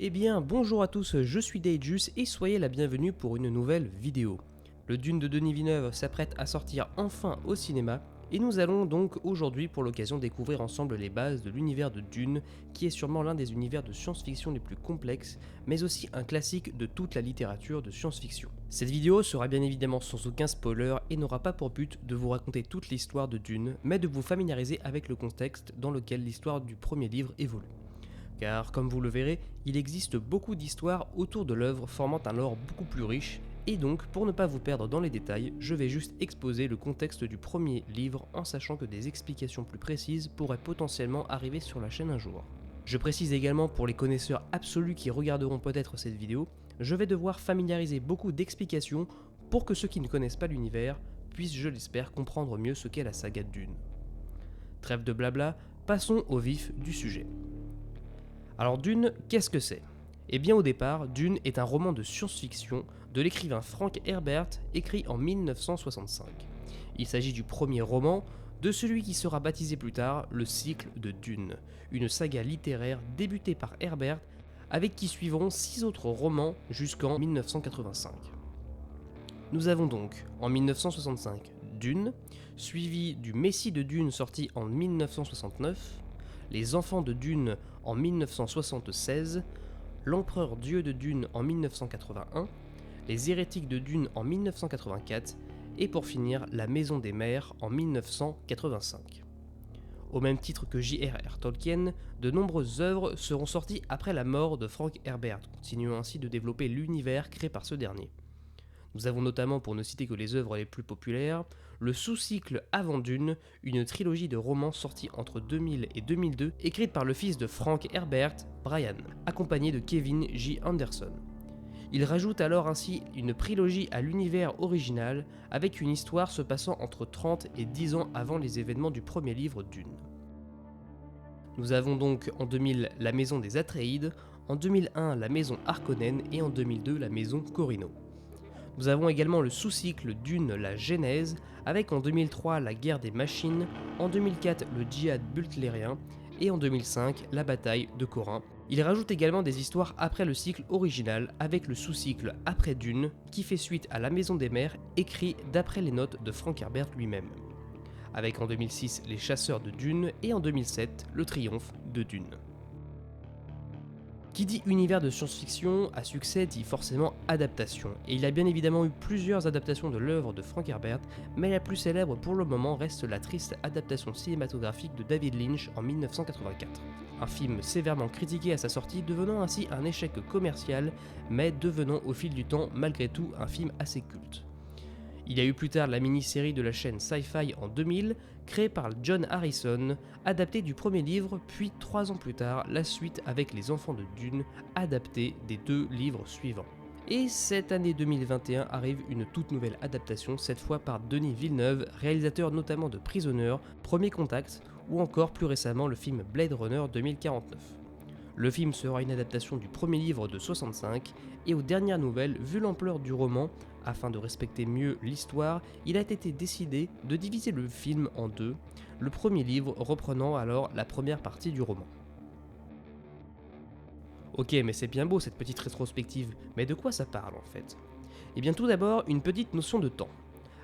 Eh bien, bonjour à tous, je suis Dayjus et soyez la bienvenue pour une nouvelle vidéo. Le Dune de Denis Villeneuve s'apprête à sortir enfin au cinéma et nous allons donc aujourd'hui pour l'occasion découvrir ensemble les bases de l'univers de Dune, qui est sûrement l'un des univers de science-fiction les plus complexes, mais aussi un classique de toute la littérature de science-fiction. Cette vidéo sera bien évidemment sans aucun spoiler et n'aura pas pour but de vous raconter toute l'histoire de Dune, mais de vous familiariser avec le contexte dans lequel l'histoire du premier livre évolue. Car, comme vous le verrez, il existe beaucoup d'histoires autour de l'œuvre formant un lore beaucoup plus riche, et donc, pour ne pas vous perdre dans les détails, je vais juste exposer le contexte du premier livre en sachant que des explications plus précises pourraient potentiellement arriver sur la chaîne un jour. Je précise également pour les connaisseurs absolus qui regarderont peut-être cette vidéo, je vais devoir familiariser beaucoup d'explications pour que ceux qui ne connaissent pas l'univers puissent, je l'espère, comprendre mieux ce qu'est la saga Dune. Trêve de blabla, passons au vif du sujet. Alors Dune, qu'est-ce que c'est ? Eh bien au départ, Dune est un roman de science-fiction de l'écrivain Frank Herbert écrit en 1965. Il s'agit du premier roman de celui qui sera baptisé plus tard le cycle de Dune, une saga littéraire débutée par Herbert avec qui suivront 6 autres romans jusqu'en 1985. Nous avons donc en 1965 Dune, suivi du Messie de Dune sorti en 1969, Les Enfants de Dune en 1976, L'Empereur Dieu de Dune en 1981, Les Hérétiques de Dune en 1984 et pour finir La Maison des Mers en 1985. Au même titre que J.R.R. Tolkien, de nombreuses œuvres seront sorties après la mort de Frank Herbert, continuant ainsi de développer l'univers créé par ce dernier. Nous avons notamment, pour ne citer que les œuvres les plus populaires, le sous-cycle Avant Dune, une trilogie de romans sortis entre 2000 et 2002, écrite par le fils de Frank Herbert, Brian, accompagné de Kevin J. Anderson. Il rajoute alors ainsi une prélogie à l'univers original, avec une histoire se passant entre 30 et 10 ans avant les événements du premier livre Dune. Nous avons donc en 2000 la maison des Atréides, en 2001 la maison Harkonnen et en 2002 la maison Corrino. Nous avons également le sous-cycle Dune, la Genèse, avec en 2003 la guerre des machines, en 2004 le djihad butlérien et en 2005 la bataille de Corinthe. Il rajoute également des histoires après le cycle original, avec le sous-cycle après Dune, qui fait suite à La Maison des Mers, écrit d'après les notes de Frank Herbert lui-même. Avec en 2006 Les Chasseurs de Dune et en 2007 Le Triomphe de Dune. Qui dit univers de science-fiction à succès dit forcément adaptation, et il y a bien évidemment eu plusieurs adaptations de l'œuvre de Frank Herbert, mais la plus célèbre pour le moment reste la triste adaptation cinématographique de David Lynch en 1984. Un film sévèrement critiqué à sa sortie, devenant ainsi un échec commercial, mais devenant au fil du temps malgré tout un film assez culte. Il y a eu plus tard la mini-série de la chaîne Sci-Fi en 2000, créée par John Harrison, adaptée du premier livre, puis 3 ans plus tard, la suite avec Les Enfants de Dune, adaptée des 2 livres suivants. Et cette année 2021 arrive une toute nouvelle adaptation, cette fois par Denis Villeneuve, réalisateur notamment de Prisoner, Premier Contact, ou encore plus récemment le film Blade Runner 2049. Le film sera une adaptation du premier livre de 65, et aux dernières nouvelles, vu l'ampleur du roman, afin de respecter mieux l'histoire, il a été décidé de diviser le film en 2, le premier livre reprenant alors la première partie du roman. Ok, mais c'est bien beau cette petite rétrospective, mais de quoi ça parle en fait ? Eh bien tout d'abord, une petite notion de temps.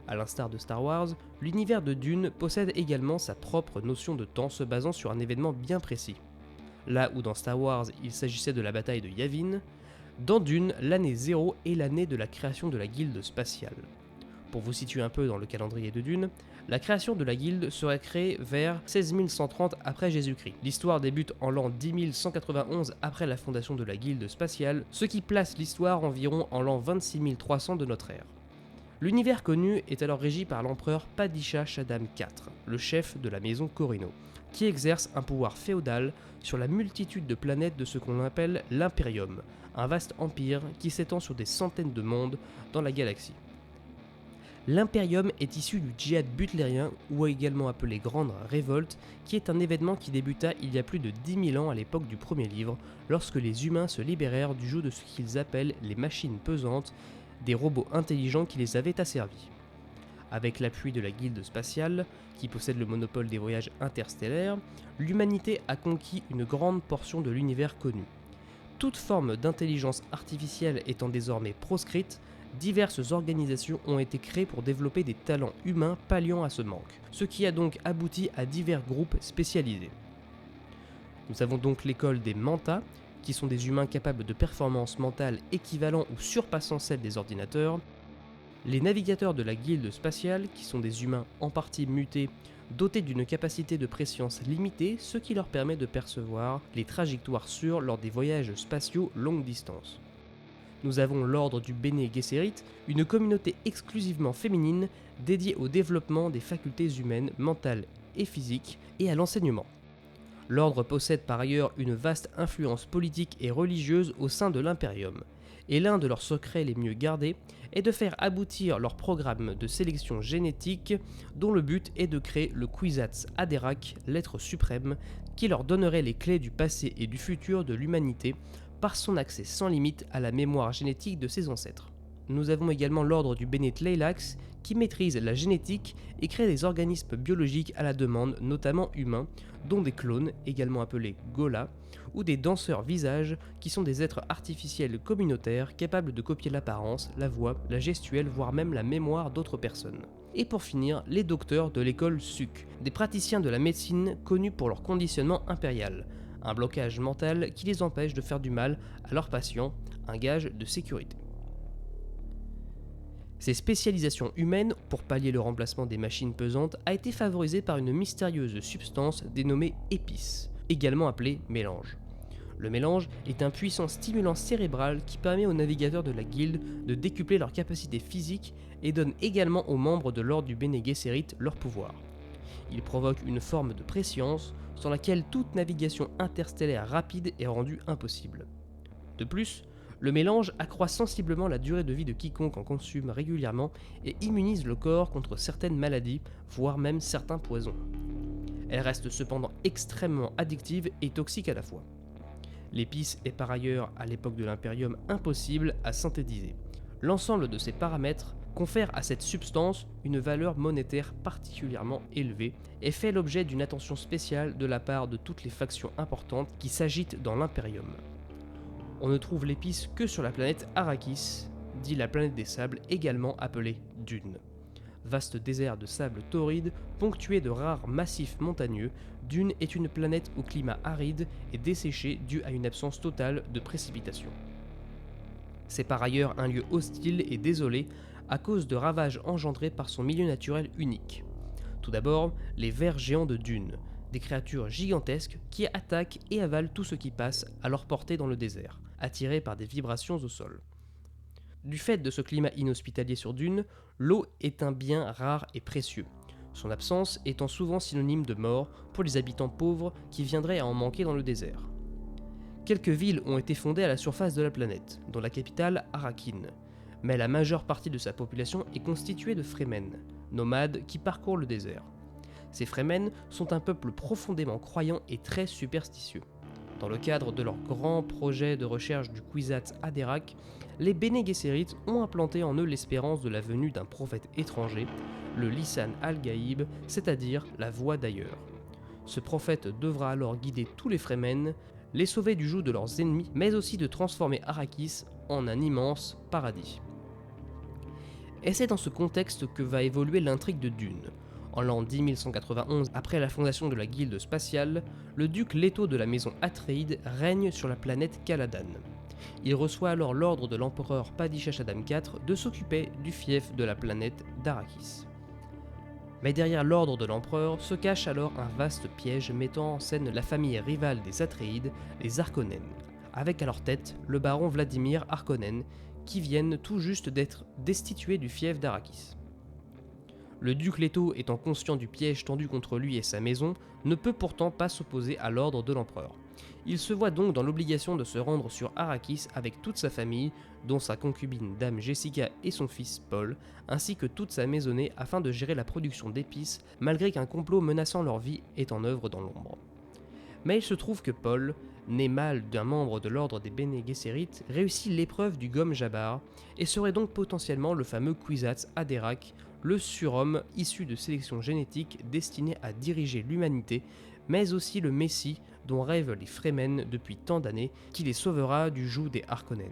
A l'instar de Star Wars, l'univers de Dune possède également sa propre notion de temps se basant sur un événement bien précis. Là où dans Star Wars il s'agissait de la bataille de Yavin, dans Dune, l'année 0 est l'année de la création de la guilde spatiale. Pour vous situer un peu dans le calendrier de Dune, la création de la guilde serait créée vers 16 130 après Jésus-Christ. L'histoire débute en l'an 10 191 après la fondation de la guilde spatiale, ce qui place l'histoire environ en l'an 26 300 de notre ère. L'univers connu est alors régi par l'empereur Padishah Shaddam IV, le chef de la maison Corrino, qui exerce un pouvoir féodal sur la multitude de planètes de ce qu'on appelle l'Imperium, un vaste empire qui s'étend sur des centaines de mondes dans la galaxie. L'Imperium est issu du djihad butlérien, ou également appelé Grande Révolte, qui est un événement qui débuta il y a plus de 10 000 ans à l'époque du premier livre, lorsque les humains se libérèrent du joug de ce qu'ils appellent les machines pesantes, des robots intelligents qui les avaient asservis. Avec l'appui de la guilde spatiale, qui possède le monopole des voyages interstellaires, l'humanité a conquis une grande portion de l'univers connu. Toute forme d'intelligence artificielle étant désormais proscrite, diverses organisations ont été créées pour développer des talents humains palliant à ce manque, ce qui a donc abouti à divers groupes spécialisés. Nous avons donc l'école des Manta, qui sont des humains capables de performances mentales équivalent ou surpassant celles des ordinateurs, les navigateurs de la guilde spatiale, qui sont des humains en partie mutés, dotés d'une capacité de préscience limitée, ce qui leur permet de percevoir les trajectoires sûres lors des voyages spatiaux longue distance. Nous avons l'ordre du Bene Gesserit, une communauté exclusivement féminine dédiée au développement des facultés humaines, mentales et physiques, et à l'enseignement. L'ordre possède par ailleurs une vaste influence politique et religieuse au sein de l'Imperium, et l'un de leurs secrets les mieux gardés est de faire aboutir leur programme de sélection génétique dont le but est de créer le Kwisatz Haderach, l'être suprême, qui leur donnerait les clés du passé et du futur de l'humanité par son accès sans limite à la mémoire génétique de ses ancêtres. Nous avons également l'ordre du Bene Tleilax qui maîtrise la génétique et crée des organismes biologiques à la demande, notamment humains, dont des clones, également appelés Ghola, ou des danseurs visages qui sont des êtres artificiels communautaires capables de copier l'apparence, la voix, la gestuelle, voire même la mémoire d'autres personnes. Et pour finir, les docteurs de l'école SUC, des praticiens de la médecine connus pour leur conditionnement impérial, un blocage mental qui les empêche de faire du mal à leurs patients, un gage de sécurité. Ces spécialisations humaines, pour pallier le remplacement des machines pesantes, a été favorisée par une mystérieuse substance dénommée épice, également appelée mélange. Le mélange est un puissant stimulant cérébral qui permet aux navigateurs de la guilde de décupler leurs capacités physiques et donne également aux membres de l'ordre du Bene Gesserit leur pouvoir. Il provoque une forme de prescience sans laquelle toute navigation interstellaire rapide est rendue impossible. De plus, le mélange accroît sensiblement la durée de vie de quiconque en consomme régulièrement et immunise le corps contre certaines maladies, voire même certains poisons. Elle reste cependant extrêmement addictive et toxique à la fois. L'épice est par ailleurs, à l'époque de l'Imperium, impossible à synthétiser. L'ensemble de ces paramètres confère à cette substance une valeur monétaire particulièrement élevée et fait l'objet d'une attention spéciale de la part de toutes les factions importantes qui s'agitent dans l'Imperium. On ne trouve l'épice que sur la planète Arrakis, dit la planète des sables, également appelée Dune. Vaste désert de sable torride, ponctué de rares massifs montagneux, Dune est une planète au climat aride et desséché dû à une absence totale de précipitations. C'est par ailleurs un lieu hostile et désolé à cause de ravages engendrés par son milieu naturel unique. Tout d'abord, les vers géants de Dune, des créatures gigantesques qui attaquent et avalent tout ce qui passe à leur portée dans le désert, attirés par des vibrations au sol. Du fait de ce climat inhospitalier sur Dune, l'eau est un bien rare et précieux, son absence étant souvent synonyme de mort pour les habitants pauvres qui viendraient à en manquer dans le désert. Quelques villes ont été fondées à la surface de la planète, dont la capitale Arrakeen, mais la majeure partie de sa population est constituée de Fremen, nomades qui parcourent le désert. Ces Fremen sont un peuple profondément croyant et très superstitieux. Dans le cadre de leur grand projet de recherche du Kwisatz Haderach, les Bene Gesserit ont implanté en eux l'espérance de la venue d'un prophète étranger, le Lisan al-Gaïb, c'est-à-dire la voix d'ailleurs. Ce prophète devra alors guider tous les Fremen, les sauver du joug de leurs ennemis, mais aussi de transformer Arrakis en un immense paradis. Et c'est dans ce contexte que va évoluer l'intrigue de Dune. En l'an 10191, après la fondation de la guilde spatiale, le duc Leto de la maison Atréide règne sur la planète Caladan. Il reçoit alors l'ordre de l'empereur Padishashadam IV de s'occuper du fief de la planète d'Arrakis. Mais derrière l'ordre de l'empereur se cache alors un vaste piège mettant en scène la famille rivale des Atréides, les Harkonnen, avec à leur tête le baron Vladimir Harkonnen, qui viennent tout juste d'être destitués du fief d'Arrakis. Le duc Leto, étant conscient du piège tendu contre lui et sa maison, ne peut pourtant pas s'opposer à l'ordre de l'empereur. Il se voit donc dans l'obligation de se rendre sur Arrakis avec toute sa famille, dont sa concubine Dame Jessica et son fils Paul, ainsi que toute sa maisonnée afin de gérer la production d'épices, malgré qu'un complot menaçant leur vie est en œuvre dans l'ombre. Mais il se trouve que Paul, né mâle d'un membre de l'ordre des Bene Gesserit, réussit l'épreuve du Gom Jabbar et serait donc potentiellement le fameux Kwisatz Haderach, le surhomme issu de sélection génétique destiné à diriger l'humanité, mais aussi le messie dont rêvent les Fremen depuis tant d'années, qui les sauvera du joug des Harkonnen.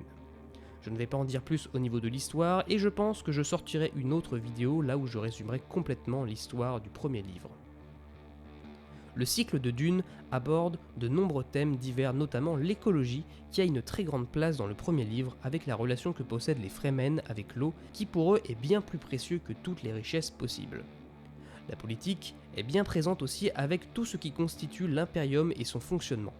Je ne vais pas en dire plus au niveau de l'histoire, et je pense que je sortirai une autre vidéo là où je résumerai complètement l'histoire du premier livre. Le cycle de Dune aborde de nombreux thèmes divers, notamment l'écologie, qui a une très grande place dans le premier livre, avec la relation que possèdent les Fremen avec l'eau, qui pour eux est bien plus précieux que toutes les richesses possibles. La politique est bien présente aussi avec tout ce qui constitue l'Imperium et son fonctionnement.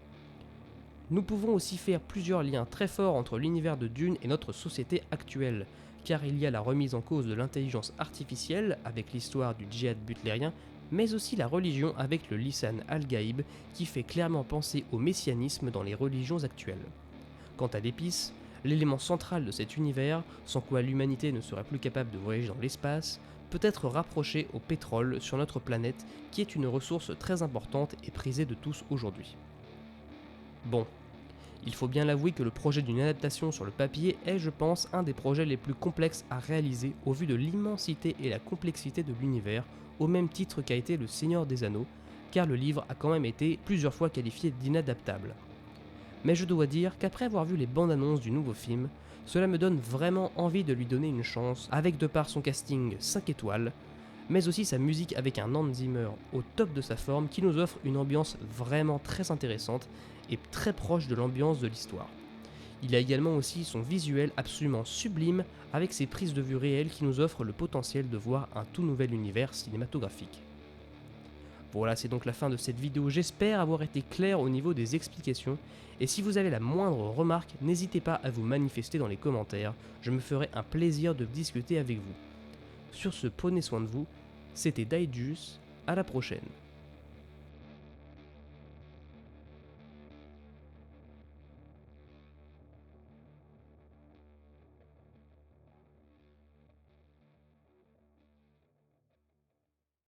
Nous pouvons aussi faire plusieurs liens très forts entre l'univers de Dune et notre société actuelle, car il y a la remise en cause de l'intelligence artificielle avec l'histoire du djihad butlérien, mais aussi la religion avec le Lisan al-Gaïb qui fait clairement penser au messianisme dans les religions actuelles. Quant à l'épice, l'élément central de cet univers, sans quoi l'humanité ne serait plus capable de voyager dans l'espace, peut être rapproché au pétrole sur notre planète qui est une ressource très importante et prisée de tous aujourd'hui. Bon, il faut bien l'avouer que le projet d'une adaptation sur le papier est, je pense, un des projets les plus complexes à réaliser au vu de l'immensité et la complexité de l'univers, au même titre qu'a été Le Seigneur des Anneaux, car le livre a quand même été plusieurs fois qualifié d'inadaptable. Mais je dois dire qu'après avoir vu les bandes annonces du nouveau film, cela me donne vraiment envie de lui donner une chance, avec de par son casting 5 étoiles, mais aussi sa musique avec un Hans Zimmer au top de sa forme qui nous offre une ambiance vraiment très intéressante et très proche de l'ambiance de l'histoire. Il a également aussi son visuel absolument sublime avec ses prises de vue réelles qui nous offrent le potentiel de voir un tout nouvel univers cinématographique. Voilà, c'est donc la fin de cette vidéo, j'espère avoir été clair au niveau des explications, et si vous avez la moindre remarque, n'hésitez pas à vous manifester dans les commentaires, je me ferai un plaisir de discuter avec vous. Sur ce, prenez soin de vous, c'était Daedjus, à la prochaine.